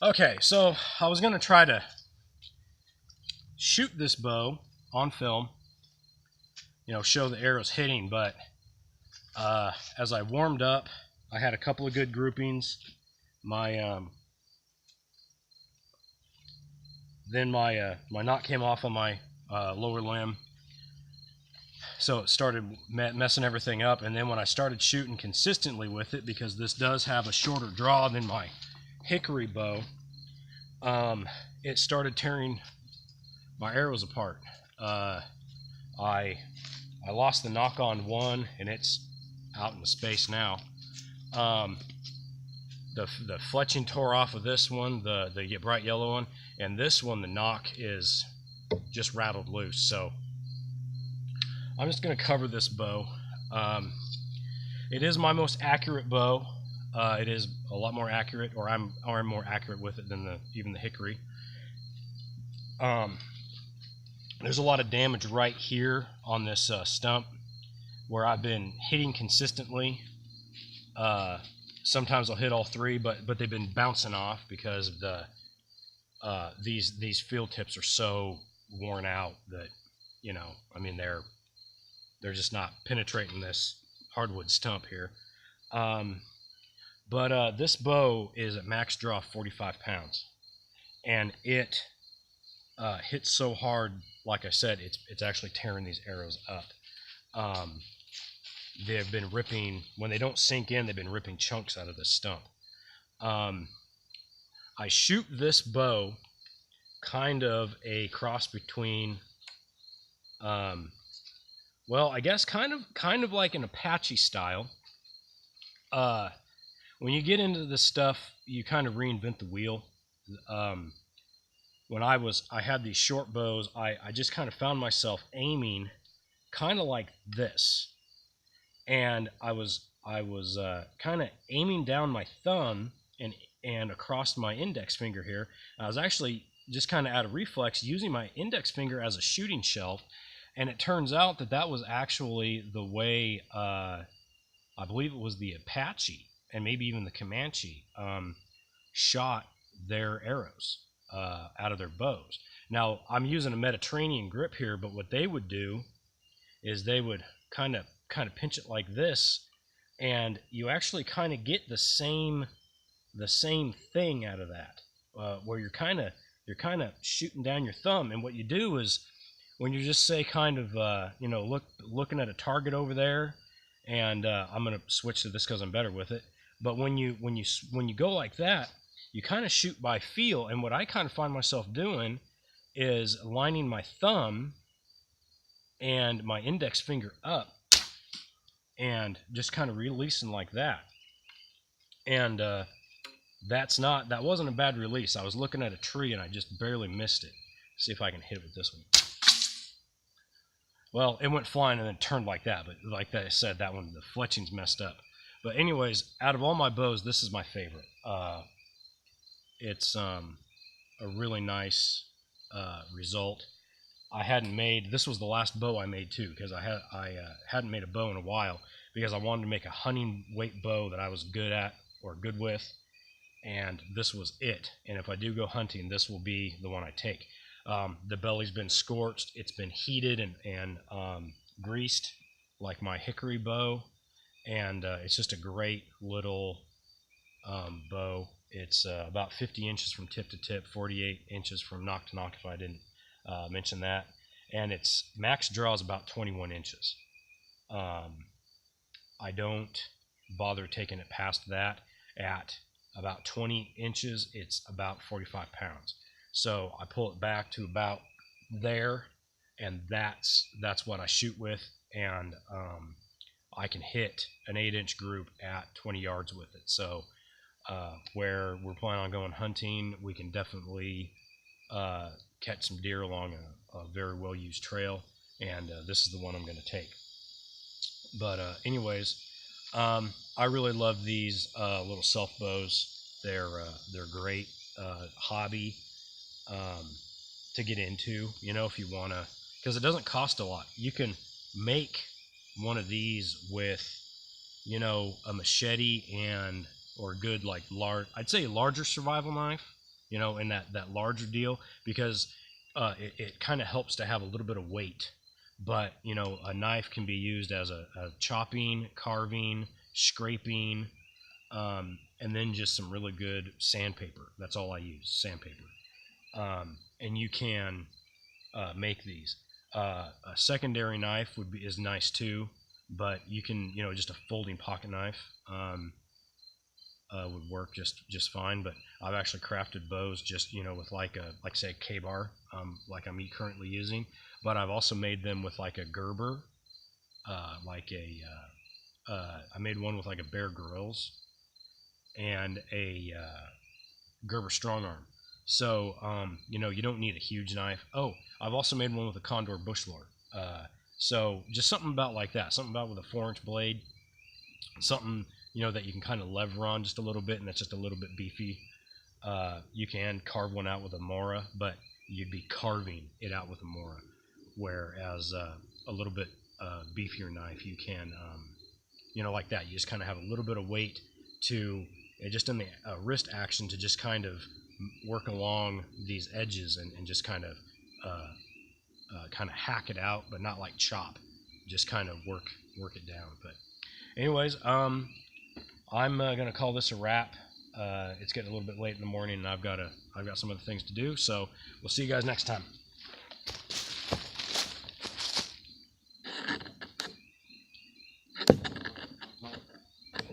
Okay, so I was gonna try to shoot this bow on film, show the arrows hitting, but as I warmed up, I had a couple of good groupings. My then my knot came off on my lower limb, so it started messing everything up. And then when I started shooting consistently with it, because this does have a shorter draw than my hickory bow, it started tearing my arrows apart. I I lost the knock on one, and it's out in the space now. Um, the fletching tore off of this one, the bright yellow one, and this one, the knock is just rattled loose. So I'm just going to cover this bow. It is my most accurate bow. It is a lot more accurate, or I'm more accurate with it than even the hickory. There's a lot of damage right here on this stump where I've been hitting consistently. Sometimes I'll hit all three, but they've been bouncing off because of the these field tips are so worn out that they're just not penetrating this hardwood stump here. But this bow is at max draw 45 pounds, and it hits so hard. Like I said, it's actually tearing these arrows up. They've been ripping, when they don't sink in, they've been ripping chunks out of the stump. I shoot this bow kind of a cross between, well, I guess kind of like an Apache style. When you get into this stuff, you kind of reinvent the wheel. When I had these short bows, I just kind of found myself aiming kind of like this, and I was kind of aiming down my thumb and across my index finger here. I was actually just kind of out of reflex using my index finger as a shooting shelf, and it turns out that was actually the way I believe it was the Apache and maybe even the Comanche shot their arrows out of their bows. Now I'm using a Mediterranean grip here, but what they would do is they would kind of pinch it like this, and you actually kind of get the same thing out of that, where you're kind of shooting down your thumb. And what you do is, when you're just say kind of looking at a target over there, and I'm going to switch to this because I'm better with it. But when you go like that, you kind of shoot by feel. And what I kind of find myself doing is lining my thumb and my index finger up and just kind of releasing like that. And that wasn't a bad release. I was looking at a tree and I just barely missed it. See if I can hit it with this one. Well, it went flying and then turned like that, but like I said, that one, the fletching's messed up. But anyways, out of all my bows, this is my favorite. It's a really nice result. This was the last bow I made too, because I hadn't made a bow in a while, because I wanted to make a hunting weight bow that I was good at or good with, and this was it. And if I do go hunting, this will be the one I take. The belly's been scorched, it's been heated and greased like my hickory bow, and it's just a great little bow. It's about 50 inches from tip to tip, 48 inches from knock to knock, if I didn't mention that, and its max draw is about 21 inches. I don't bother taking it past that. At about 20 inches, it's about 45 pounds. So I pull it back to about there, and that's what I shoot with, and I can hit an 8-inch group at 20 yards with it. So where we're planning on going hunting, we can definitely catch some deer along a very well-used trail, and this is the one I'm going to take. But anyways, I really love these little self bows. They're great hobby to get into, if you want to, because it doesn't cost a lot. You can make one of these with, a machete or a good, like, I'd say larger survival knife, you know, in that larger deal, because it kind of helps to have a little bit of weight. But you know, a knife can be used as a chopping, carving, scraping, and then just some really good sandpaper. That's all I use, sandpaper. And you can make these. A secondary knife is nice too, but you can, you know, just a folding pocket knife would work just fine. But I've actually crafted bows just, you know, with like say a K-bar, like I'm currently using. But I've also made them with like a Gerber, I made one with like a Bear Grylls and a Gerber strong arm. So you know, you don't need a huge knife. Oh, I've also made one with a Condor bush lore. So just something about like that, something about with a 4-inch blade, something, you know, that you can kind of lever on just a little bit, and that's just a little bit beefy. You can carve one out with a Mora, but you'd be carving it out with a Mora, whereas a little bit beefier knife, you can, you know, like that. You just kind of have a little bit of weight to just in the wrist action to just kind of work along these edges and just kind of hack it out, but not like chop. Just kind of work it down. But anyways, I'm gonna call this a wrap. It's getting a little bit late in the morning, and I've got some other things to do. So we'll see you guys next time.